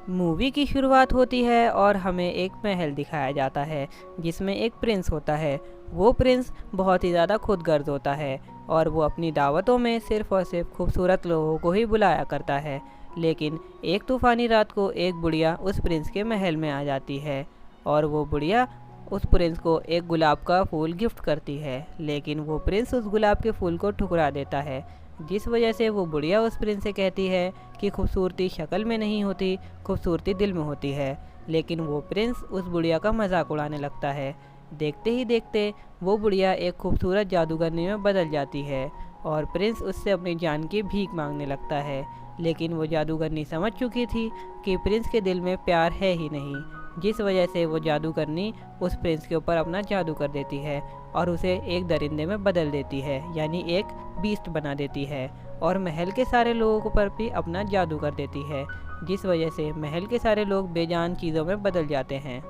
Movie की शुरुआत होती है और हमें एक महल दिखाया जाता है जिसमें एक प्रिंस होता है। वो प्रिंस बहुत ही ज़्यादा खुदगर्ज होता है और वो अपनी दावतों में सिर्फ़ और सिर्फ खूबसूरत लोगों को ही बुलाया करता है। लेकिन एक तूफ़ानी रात को एक बुढ़िया उस प्रिंस के महल में आ जाती है और वो बुढ़िया उस प्रिंस को एक गुलाब का फूल गिफ्ट करती है, लेकिन वो प्रिंस उस गुलाब के फूल को ठुकरा देता है। जिस वजह से वो बुढ़िया उस प्रिंस से कहती है कि खूबसूरती शक्ल में नहीं होती, खूबसूरती दिल में होती है। लेकिन वो प्रिंस उस बुढ़िया का मजाक उड़ाने लगता है। देखते ही देखते वो बुढ़िया एक खूबसूरत जादूगरनी में बदल जाती है और प्रिंस उससे अपनी जान की भीख मांगने लगता है। लेकिन वो जादूगरनी समझ चुकी थी कि प्रिंस के दिल में प्यार है ही नहीं, जिस वजह से वो जादूगरनी उस प्रिंस के ऊपर अपना जादू कर देती है और उसे एक दरिंदे में बदल देती है, यानी एक बीस्ट बना देती है और महल के सारे लोगों पर भी अपना जादू कर देती है, जिस वजह से महल के सारे लोग बेजान चीज़ों में बदल जाते हैं।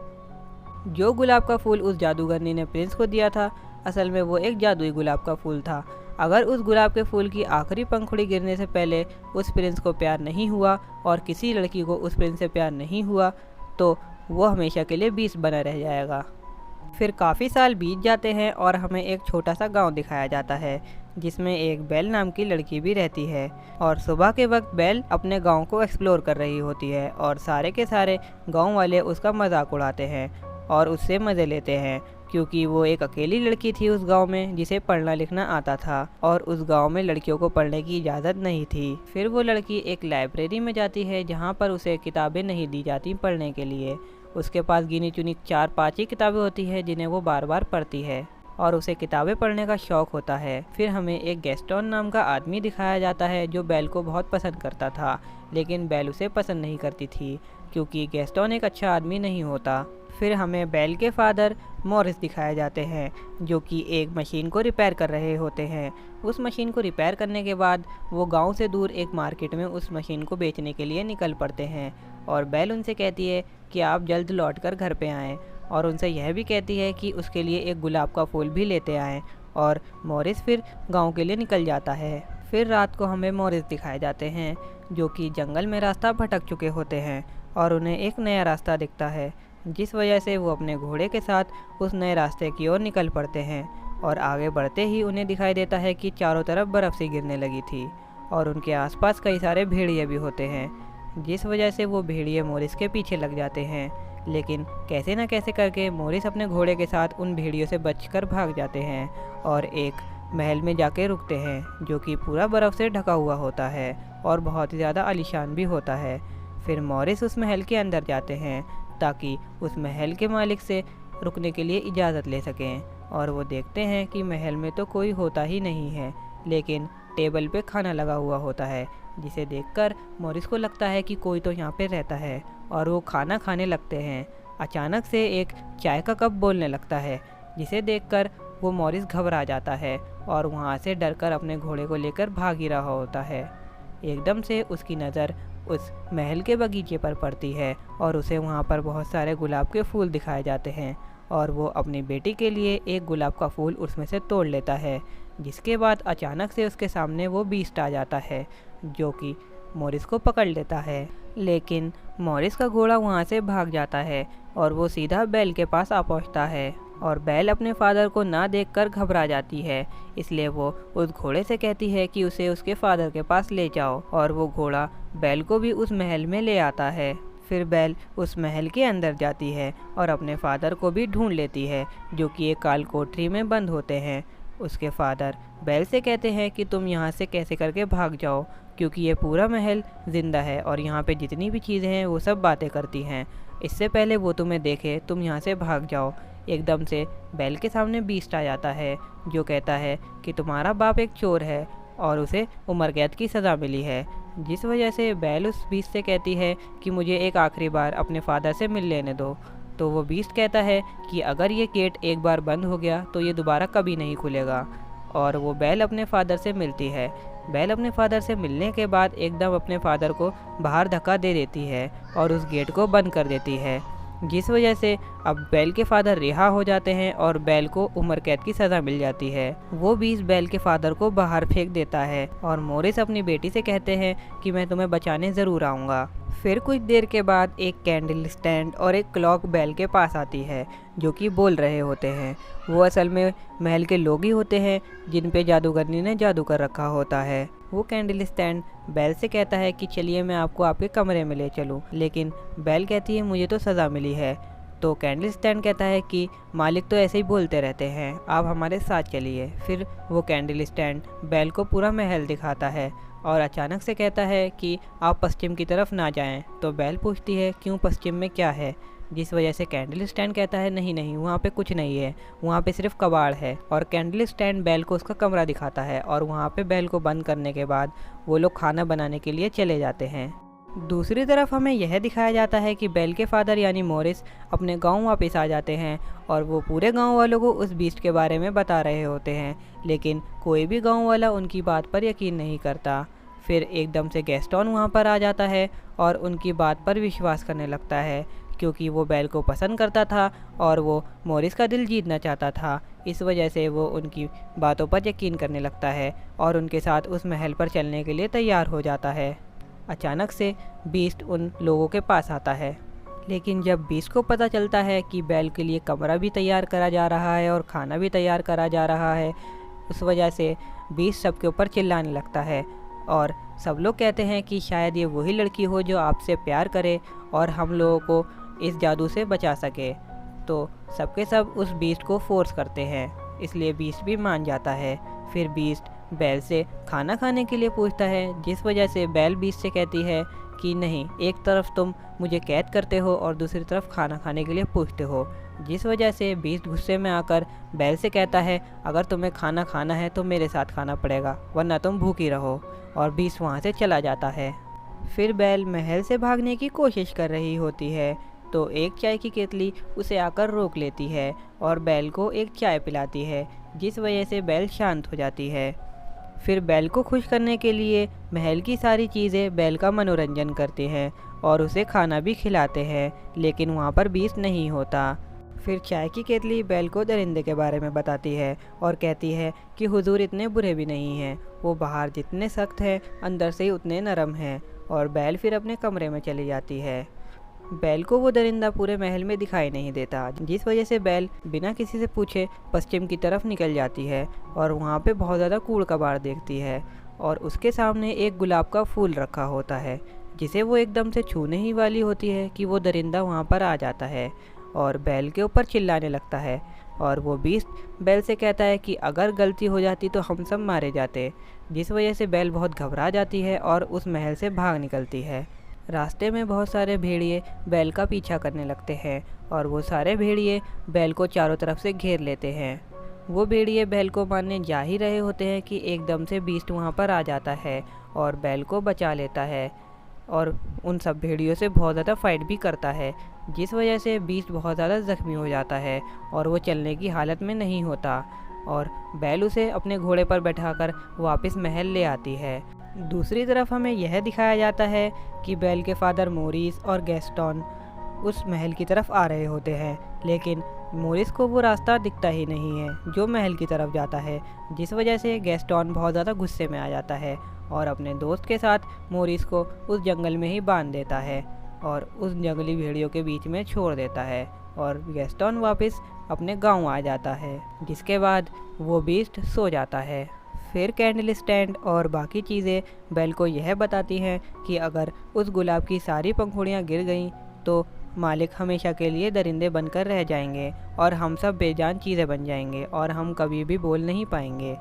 जो गुलाब का फूल उस जादूगरनी ने प्रिंस को दिया था, असल में वो एक जादुई गुलाब का फूल था। अगर उस गुलाब के फूल की आखिरी पंखुड़ी गिरने से पहले उस प्रिंस को प्यार नहीं हुआ और किसी लड़की को उस प्रिंस से प्यार नहीं हुआ तो वो हमेशा के लिए बीस बना रह जाएगा। फिर काफ़ी साल बीत जाते हैं और हमें एक छोटा सा गांव दिखाया जाता है जिसमें एक बेल नाम की लड़की भी रहती है। और सुबह के वक्त बेल अपने गांव को एक्सप्लोर कर रही होती है और सारे के सारे गांव वाले उसका मजाक उड़ाते हैं और उससे मज़े लेते हैं, क्योंकि वो एक अकेली लड़की थी उस गांव में जिसे पढ़ना लिखना आता था और उस गांव में लड़कियों को पढ़ने की इजाज़त नहीं थी। फिर वो लड़की एक लाइब्रेरी में जाती है जहां पर उसे किताबें नहीं दी जाती पढ़ने के लिए। उसके पास गिनी चुनी 4-5 ही किताबें होती है जिन्हें वो बार बार पढ़ती है और उसे किताबें पढ़ने का शौक़ होता है। फिर हमें एक गैस्टोन नाम का आदमी दिखाया जाता है जो बेल को बहुत पसंद करता था, लेकिन बेल उसे पसंद नहीं करती थी क्योंकि गैस्टोन एक अच्छा आदमी नहीं होता। फिर हमें बेल के फादर मॉरिस दिखाए जाते हैं जो कि एक मशीन को रिपेयर कर रहे होते हैं। उस मशीन को रिपेयर करने के बाद वो गांव से दूर एक मार्केट में उस मशीन को बेचने के लिए निकल पड़ते हैं और बेल उनसे कहती है कि आप जल्द लौटकर घर पे आएँ और उनसे यह भी कहती है कि उसके लिए एक गुलाब का फूल भी लेते आएँ। और मॉरिस फिर गांव के लिए निकल जाता है। फिर रात को हमें मॉरिस दिखाए जाते हैं जो कि जंगल में रास्ता भटक चुके होते हैं और उन्हें एक नया रास्ता दिखता है, जिस वजह से वो अपने घोड़े के साथ उस नए रास्ते की ओर निकल पड़ते हैं। और आगे बढ़ते ही उन्हें दिखाई देता है कि चारों तरफ बर्फ़ सी गिरने लगी थी और उनके आसपास कई सारे भेड़िए भी होते हैं, जिस वजह से वो भेड़िए मॉरिस के पीछे लग जाते हैं। लेकिन कैसे न कैसे करके मॉरिस अपने घोड़े के साथ उन भेड़ियों से बचकर भाग जाते हैं और एक महल में जाके रुकते हैं जो कि पूरा बर्फ़ से ढका हुआ होता है और बहुत ही ज़्यादा आलीशान भी होता है। फिर मॉरिस उस महल के अंदर जाते हैं ताकि उस महल के मालिक से रुकने के लिए इजाज़त ले सकें और वो देखते हैं कि महल में तो कोई होता ही नहीं है, लेकिन टेबल पे खाना लगा हुआ होता है, जिसे देखकर मॉरिस को लगता है कि कोई तो यहाँ पे रहता है और वो खाना खाने लगते हैं। अचानक से एक चाय का कप बोलने लगता है, जिसे देखकर वो मॉरिस घबरा जाता है और वहाँ से डरकर अपने घोड़े को लेकर भाग ही रहा होता है। एकदम से उसकी नज़र उस महल के बगीचे पर पड़ती है और उसे वहाँ पर बहुत सारे गुलाब के फूल दिखाए जाते हैं और वो अपनी बेटी के लिए एक गुलाब का फूल उसमें से तोड़ लेता है, जिसके बाद अचानक से उसके सामने वो बीस्ट आ जाता है जो कि मॉरिस को पकड़ लेता है। लेकिन मॉरिस का घोड़ा वहाँ से भाग जाता है और वो सीधा बेल के पास आ पहुँचता है और बेल अपने फादर को ना देखकर घबरा जाती है, इसलिए वो उस घोड़े से कहती है कि उसे उसके फादर के पास ले जाओ और वो घोड़ा बेल को भी उस महल में ले आता है। फिर बेल उस महल के अंदर जाती है और अपने फादर को भी ढूंढ लेती है जो कि एक काल कोठरी में बंद होते हैं। उसके फादर बेल से कहते हैं कि तुम यहाँ से कैसे करके भाग जाओ, क्योंकि ये पूरा महल ज़िंदा है और यहाँ पे जितनी भी चीज़ें हैं वो सब बातें करती हैं। इससे पहले वो तुम्हें देखे तुम यहाँ से भाग जाओ। एकदम से बेल के सामने बीस्ट आ जाता है जो कहता है कि तुम्हारा बाप एक चोर है और उसे उम्र कैद की सज़ा मिली है, जिस वजह से बेल उस बीस्ट से कहती है कि मुझे एक आखिरी बार अपने फादर से मिल लेने दो। तो वो बीस्ट कहता है कि अगर ये गेट एक बार बंद हो गया तो ये दोबारा कभी नहीं खुलेगा। और वो बेल अपने फादर से मिलती है। बेल अपने फादर से मिलने के बाद एकदम अपने फादर को बाहर धक्का दे देती है और उस गेट को बंद कर देती है। जिस वजह से अब बैल के फादर रिहा हो जाते हैं और बैल को उम्र कैद की सज़ा मिल जाती है। वो बीस्ट बैल के फादर को बाहर फेंक देता है और मोरिस अपनी बेटी से कहते हैं कि मैं तुम्हें बचाने ज़रूर आऊँगा। फिर कुछ देर के बाद एक कैंडल स्टैंड और एक क्लॉक बैल के पास आती है जो कि बोल रहे होते हैं। वो असल में महल के लोग ही होते हैं जिन पे जादूगरनी ने जादू कर रखा होता है। वो कैंडल स्टैंड बैल से कहता है कि चलिए मैं आपको आपके कमरे में ले चलूं, लेकिन बैल कहती है मुझे तो सज़ा मिली है। तो कैंडल स्टैंड कहता है कि मालिक तो ऐसे ही बोलते रहते हैं, आप हमारे साथ चलिए। फिर वो कैंडल स्टैंड बैल को पूरा महल दिखाता है और अचानक से कहता है कि आप पश्चिम की तरफ ना जाएं। तो बैल पूछती है क्यों, पश्चिम में क्या है? जिस वजह से कैंडल स्टैंड कहता है नहीं नहीं, वहाँ पे कुछ नहीं है, वहाँ पे सिर्फ कबाड़ है। और कैंडल स्टैंड बैल को उसका कमरा दिखाता है और वहाँ पे बैल को बंद करने के बाद वो लोग खाना बनाने के लिए चले जाते हैं। दूसरी तरफ हमें यह दिखाया जाता है कि बैल के फादर यानी मोरिस अपने गांव वापस आ जाते हैं और वो पूरे गांव वालों को उस बीस्ट के बारे में बता रहे होते हैं, लेकिन कोई भी गांव वाला उनकी बात पर यकीन नहीं करता। फिर एकदम से गैस्टॉन वहां पर आ जाता है और उनकी बात पर विश्वास करने लगता है क्योंकि वो बैल को पसंद करता था और वो मोरिस का दिल जीतना चाहता था। इस वजह से वो उनकी बातों पर यकीन करने लगता है और उनके साथ उस महल पर चलने के लिए तैयार हो जाता है। अचानक से बीस्ट उन लोगों के पास आता है, लेकिन जब बीस्ट को पता चलता है कि बैल के लिए कमरा भी तैयार करा जा रहा है और खाना भी तैयार करा जा रहा है, उस वजह से बीस्ट सबके ऊपर चिल्लाने लगता है और सब लोग कहते हैं कि शायद ये वही लड़की हो जो आपसे प्यार करे और हम लोगों को इस जादू से बचा सके। तो सबके सब उस बीस्ट को फोर्स करते हैं, इसलिए बीस्ट भी मान जाता है। फिर बीस्ट बैल से खाना खाने के लिए पूछता है, जिस वजह से बैल बीस्ट से कहती है कि नहीं, एक तरफ तुम मुझे कैद करते हो और दूसरी तरफ खाना खाने के लिए पूछते हो। जिस वजह से बीस्ट गुस्से में आकर बैल से कहता है अगर तुम्हें खाना खाना है तो मेरे साथ खाना पड़ेगा, वरना तुम भूखी रहो। और बीस्ट वहाँ से चला जाता है। फिर बैल महल से भागने की कोशिश कर रही होती है तो एक चाय की केतली उसे आकर रोक लेती है और बैल को एक चाय पिलाती है, जिस वजह से बैल शांत हो जाती है। फिर बैल को खुश करने के लिए महल की सारी चीज़ें बैल का मनोरंजन करते हैं और उसे खाना भी खिलाते हैं, लेकिन वहाँ पर बीस्ट नहीं होता। फिर चाय की केतली बैल को दरिंदे के बारे में बताती है और कहती है कि हुजूर इतने बुरे भी नहीं हैं, वो बाहर जितने सख्त हैं अंदर से ही उतने नरम हैं। और बैल फिर अपने कमरे में चली जाती है। बैल को वो दरिंदा पूरे महल में दिखाई नहीं देता, जिस वजह से बैल बिना किसी से पूछे पश्चिम की तरफ निकल जाती है और वहाँ पे बहुत ज़्यादा कूड़ कबाड़ देखती है और उसके सामने एक गुलाब का फूल रखा होता है, जिसे वो एकदम से छूने ही वाली होती है कि वो दरिंदा वहाँ पर आ जाता है और बैल के ऊपर चिल्लाने लगता है। और वो बीस्ट बैल से कहता है कि अगर गलती हो जाती तो हम सब मारे जाते, जिस वजह से बैल बहुत घबरा जाती है और उस महल से भाग निकलती है। रास्ते में बहुत सारे भेड़िए बैल का पीछा करने लगते हैं और वो सारे भेड़िए बैल को चारों तरफ से घेर लेते हैं। वो भेड़िए बैल को मारने जा ही रहे होते हैं कि एकदम से बीस्ट वहाँ पर आ जाता है और बैल को बचा लेता है और उन सब भेड़ियों से बहुत ज़्यादा फाइट भी करता है, जिस वजह से बीस्ट बहुत ज़्यादा ज़ख्मी हो जाता है और वो चलने की हालत में नहीं होता और बैल उसे अपने घोड़े पर बैठाकर वापस महल ले आती है। दूसरी तरफ हमें यह दिखाया जाता है कि बैल के फादर मोरिस और गैस्टॉन उस महल की तरफ आ रहे होते हैं, लेकिन मोरिस को वो रास्ता दिखता ही नहीं है जो महल की तरफ जाता है, जिस वजह से गैस्टॉन बहुत ज़्यादा गुस्से में आ जाता है और अपने दोस्त के साथ मोरिस को उस जंगल में ही बांध देता है और उस जंगली भेड़ियों के बीच में छोड़ देता है और गैस्टॉन वापस अपने गांव आ जाता है, जिसके बाद वो बीस्ट सो जाता है। फिर कैंडल स्टैंड और बाकी चीज़ें बैल को यह बताती हैं कि अगर उस गुलाब की सारी पंखुड़ियाँ गिर गईं तो मालिक हमेशा के लिए दरिंदे बनकर रह जाएंगे और हम सब बेजान चीज़ें बन जाएंगे और हम कभी भी बोल नहीं पाएंगे।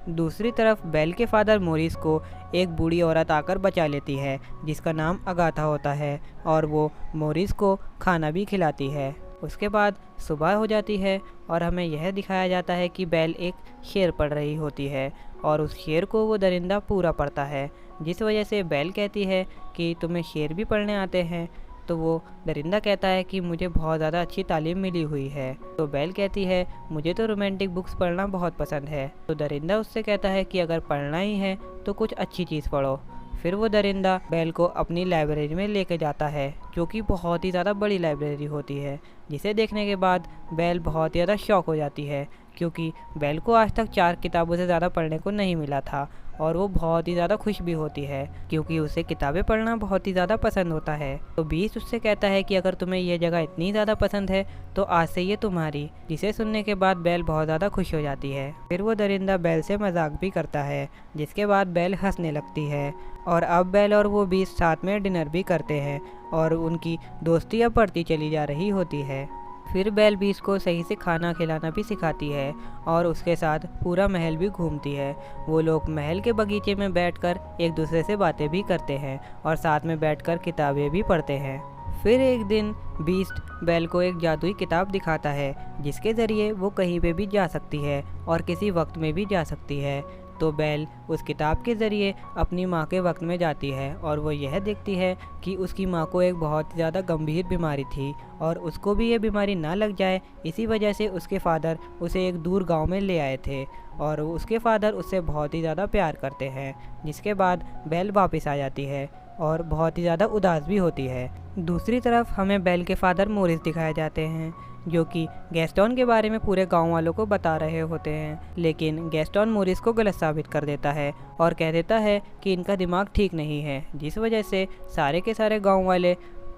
दूसरी तरफ बैल के फादर मोरिस को एक बूढ़ी औरत आकर बचा लेती है जिसका नाम अगाथा होता है और वो मोरिस को खाना भी खिलाती है। उसके बाद सुबह हो जाती है और हमें यह दिखाया जाता है कि बैल एक शेर पढ़ रही होती है और उस शेर को वो दरिंदा पूरा पढ़ता है, जिस वजह से बैल कहती है कि तुम्हें शेर भी पढ़ने आते हैं। तो वो दरिंदा कहता है कि मुझे बहुत ज़्यादा अच्छी तालीम मिली हुई है। तो बैल कहती है मुझे तो रोमांटिक बुक्स पढ़ना बहुत पसंद है। तो दरिंदा उससे कहता है कि अगर पढ़ना ही है तो कुछ अच्छी चीज़ पढ़ो। फिर वो दरिंदा बैल को अपनी लाइब्रेरी में लेके जाता है, जो कि बहुत ही ज़्यादा बड़ी लाइब्रेरी होती है, जिसे देखने के बाद बैल बहुत ही ज़्यादा शॉक हो जाती है, क्योंकि बैल को आज तक 4 किताबों से ज़्यादा पढ़ने को नहीं मिला था। और वो बहुत ही ज़्यादा खुश भी होती है, क्योंकि उसे किताबें पढ़ना बहुत ही ज़्यादा पसंद होता है। तो बीस्ट उससे कहता है कि अगर तुम्हें ये जगह इतनी ज़्यादा पसंद है तो आज से ये तुम्हारी, जिसे सुनने के बाद बैल बहुत ज़्यादा खुश हो जाती है। फिर वो दरिंदा बैल से मजाक भी करता है, जिसके बाद बैल हंसने लगती है। और अब बैल और वो बीस्ट साथ में डिनर भी करते हैं और उनकी दोस्ती अब बढ़ती चली जा रही होती है। फिर बैल बीस्ट को सही से खाना खिलाना भी सिखाती है और उसके साथ पूरा महल भी घूमती है। वो लोग महल के बगीचे में बैठकर एक दूसरे से बातें भी करते हैं और साथ में बैठकर किताबें भी पढ़ते हैं। फिर एक दिन बीस्ट बैल को एक जादुई किताब दिखाता है, जिसके ज़रिए वो कहीं पे भी जा सकती है और किसी वक्त में भी जा सकती है। तो बैल उस किताब के ज़रिए अपनी माँ के वक्त में जाती है और वो यह देखती है कि उसकी माँ को एक बहुत ज़्यादा गंभीर बीमारी थी और उसको भी ये बीमारी ना लग जाए, इसी वजह से उसके फादर उसे एक दूर गांव में ले आए थे और उसके फादर उससे बहुत ही ज़्यादा प्यार करते हैं। जिसके बाद बैल वापस आ जाती है और बहुत ही ज़्यादा उदास भी होती है। दूसरी तरफ हमें बैल के फादर मोरिस दिखाए जाते हैं, जो कि गैस्टोन के बारे में पूरे गांव वालों को बता रहे होते हैं, लेकिन गैस्टोन मोरिस को गलत साबित कर देता है और कह देता है कि इनका दिमाग ठीक नहीं है, जिस वजह से सारे के सारे गांव वाले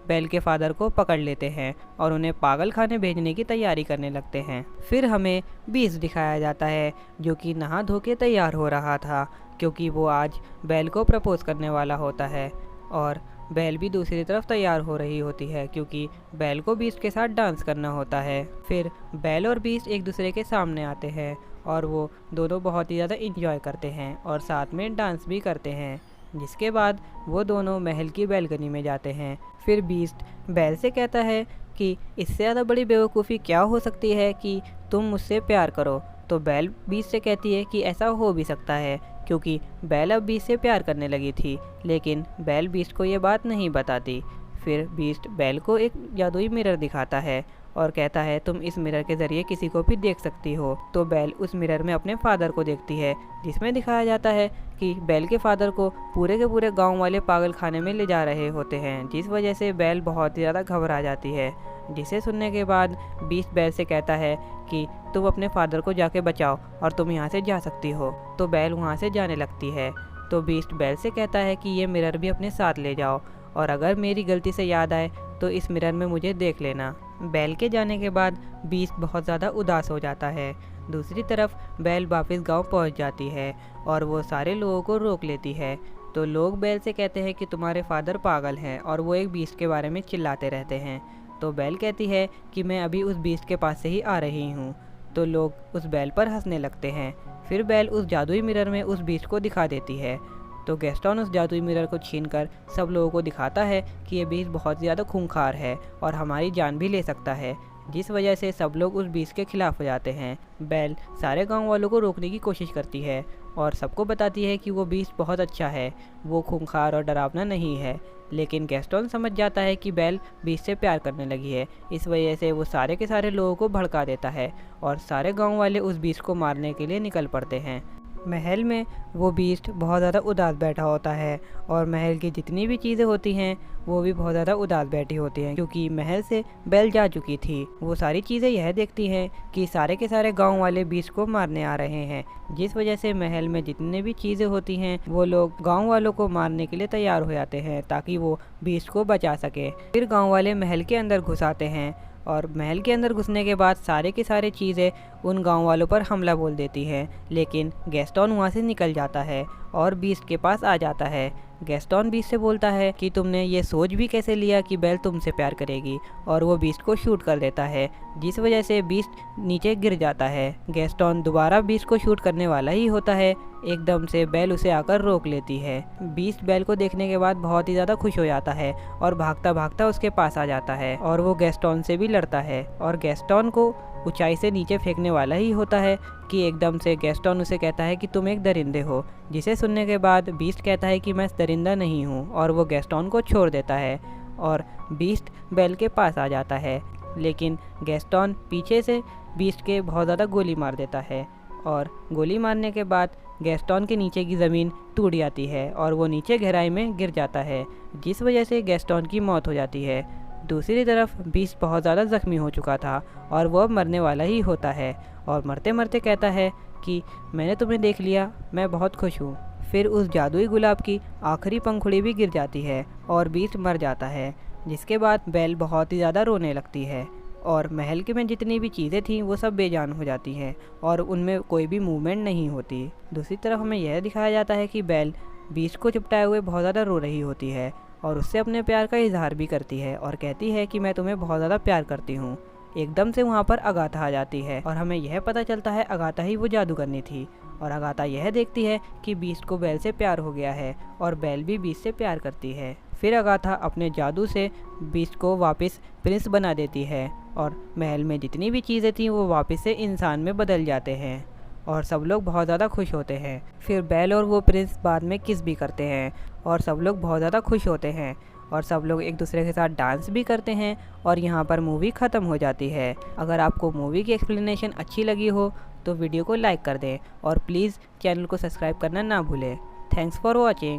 बैल के फादर को पकड़ लेते हैं और उन्हें पागल खाने भेजने की तैयारी करने लगते हैं। फिर हमें बीस्ट दिखाया जाता है, जो कि नहा धो के तैयार हो रहा था, क्योंकि वो आज बैल को प्रपोज करने वाला होता है। और बैल भी दूसरी तरफ तैयार हो रही होती है, क्योंकि बैल को बीस्ट के साथ डांस करना होता है। फिर बैल और बीस्ट एक दूसरे के सामने आते हैं और वो दोनों बहुत ही ज़्यादा इंजॉय करते हैं और साथ में डांस भी करते हैं। जिसके बाद वो दोनों महल की बैल्कनी में जाते हैं। फिर बीस्ट बैल से कहता है कि इससे ज़्यादा बड़ी बेवकूफ़ी क्या हो सकती है कि तुम मुझसे प्यार करो। तो बैल बीस्ट से कहती है कि ऐसा हो भी सकता है, क्योंकि बैल अब बीस्ट से प्यार करने लगी थी, लेकिन बैल बीस्ट को ये बात नहीं बताती। फिर बीस्ट बैल को एक जादुई मिरर दिखाता है और कहता है तुम इस मिरर के ज़रिए किसी को भी देख सकती हो। तो बैल उस मिरर में अपने फादर को देखती है, जिसमें दिखाया जाता है कि बैल के फादर को पूरे के पूरे गांव वाले पागल खाने में ले जा रहे होते हैं, जिस वजह से बैल बहुत ही ज़्यादा घबरा जाती है। जिसे सुनने के बाद बीस्ट बैल से कहता है कि तुम अपने फादर को जाके बचाओ और तुम यहाँ से जा सकती हो। तो बैल वहाँ से जाने लगती है। तो बीस्ट बैल से कहता है कि ये मिरर भी अपने साथ ले जाओ और अगर मेरी गलती से याद आए तो इस मिरर में मुझे देख लेना। बैल के जाने के बाद बीस्ट बहुत ज़्यादा उदास हो जाता है। दूसरी तरफ बैल वापस गांव पहुंच जाती है और वो सारे लोगों को रोक लेती है। तो लोग बैल से कहते हैं कि तुम्हारे फादर पागल हैं और वो एक बीस्ट के बारे में चिल्लाते रहते हैं। तो बैल कहती है कि मैं अभी उस बीस्ट के पास से ही आ रही हूँ। तो लोग उस बैल पर हंसने लगते हैं। फिर बैल उस जादुई मिरर में उस बीस्ट को दिखा देती है। तो गैस्टोन उस जादुई मिरर को छीनकर सब लोगों को दिखाता है कि ये बीस्ट बहुत ज़्यादा खूंखार है और हमारी जान भी ले सकता है, जिस वजह से सब लोग उस बीस्ट के खिलाफ हो जाते हैं। बैल सारे गांव वालों को रोकने की कोशिश करती है और सबको बताती है कि वो बीस्ट बहुत अच्छा है, वो खूंखार और डरावना नहीं है। लेकिन गैस्टोन समझ जाता है कि बैल बीस्ट से प्यार करने लगी है, इस वजह से वो सारे के सारे लोगों को भड़का देता है और सारे गांव वाले उस बीस्ट को मारने के लिए निकल पड़ते हैं। महल में वो बीस्ट बहुत ज़्यादा उदास बैठा होता है और महल की जितनी भी चीज़ें होती हैं वो भी बहुत ज़्यादा उदास बैठी होती हैं, क्योंकि महल से बैल जा चुकी थी। वो सारी चीज़ें यह देखती हैं कि सारे के सारे गांव वाले बीस्ट को मारने आ रहे हैं, जिस वजह से महल में जितनी भी चीज़ें होती हैं वो लोग गांव वालों को मारने के लिए तैयार हो जाते हैं ताकि वो बीस्ट को बचा सके। फिर गाँव वाले महल के अंदर घुस आते हैं और महल के अंदर घुसने के बाद सारे की सारी चीज़ें उन गांव वालों पर हमला बोल देती हैं, लेकिन गैस्टोन वहां से निकल जाता है और बीस्ट के पास आ जाता है। गैस्टोन बीस्ट से बोलता है कि तुमने ये सोच भी कैसे लिया कि बैल तुमसे प्यार करेगी, और वो बीस्ट को शूट कर देता है, जिस वजह से बीस्ट नीचे गिर जाता है। गैस्टोन दोबारा बीस्ट को शूट करने वाला ही होता है, एकदम से बैल उसे आकर रोक लेती है। बीस्ट बैल को देखने के बाद बहुत ही ज़्यादा खुश हो जाता है और भागता भागता उसके पास आ जाता है और वो गैस्टोन से भी लड़ता है और गैस्टोन को ऊंचाई से नीचे फेंकने वाला ही होता है कि एकदम से गैस्टोन उसे कहता है कि तुम एक दरिंदे हो, जिसे सुनने के बाद बीस्ट कहता है कि मैं दरिंदा नहीं हूँ और वो गैस्टोन को छोड़ देता है और बीस्ट बैल के पास आ जाता है। लेकिन गैस्टोन पीछे से बीस्ट के बहुत ज़्यादा गोली मार देता है और गोली मारने के बाद गैस्टोन के नीचे की ज़मीन टूट जाती है और वो नीचे गहराई में गिर जाता है, जिस वजह से गैस्टोन की मौत हो जाती है। दूसरी तरफ बीस्ट बहुत ज़्यादा ज़ख्मी हो चुका था और वो अब मरने वाला ही होता है और मरते मरते कहता है कि मैंने तुम्हें देख लिया, मैं बहुत खुश हूँ। फिर उस जादुई गुलाब की आखिरी पंखुड़ी भी गिर जाती है और बीस्ट मर जाता है, जिसके बाद बेल बहुत ही ज़्यादा रोने लगती है और महल के में जितनी भी चीज़ें थीं वो सब बेजान हो जाती हैं और उनमें कोई भी मूवमेंट नहीं होती। दूसरी तरफ हमें यह दिखाया जाता है कि बेल बीस्ट को चिपटाए हुए बहुत ज़्यादा रो रही होती है और उससे अपने प्यार का इजहार भी करती है और कहती है कि मैं तुम्हें बहुत ज़्यादा प्यार करती हूँ। एकदम से वहाँ पर अगाथा आ जाती है और हमें यह पता चलता है अगाथा ही वो जादूगरनी थी और अगाथा यह देखती है कि बीस्ट को बेल से प्यार हो गया है और बेल भी बीस्ट से प्यार करती है। फिर अगाथा अपने जादू से बीस्ट को वापस प्रिंस बना देती है और महल में जितनी भी चीज़ें थीं वो वापस से इंसान में बदल जाते हैं और सब लोग बहुत ज़्यादा खुश होते हैं। फिर बेल और वो प्रिंस बाद में किस भी करते हैं और सब लोग बहुत ज़्यादा खुश होते हैं और सब लोग एक दूसरे के साथ डांस भी करते हैं और यहाँ पर मूवी ख़त्म हो जाती है। अगर आपको मूवी की एक्सप्लेनेशन अच्छी लगी हो तो वीडियो को लाइक कर दें और प्लीज़ चैनल को सब्सक्राइब करना ना भूलें। Thanks for watching.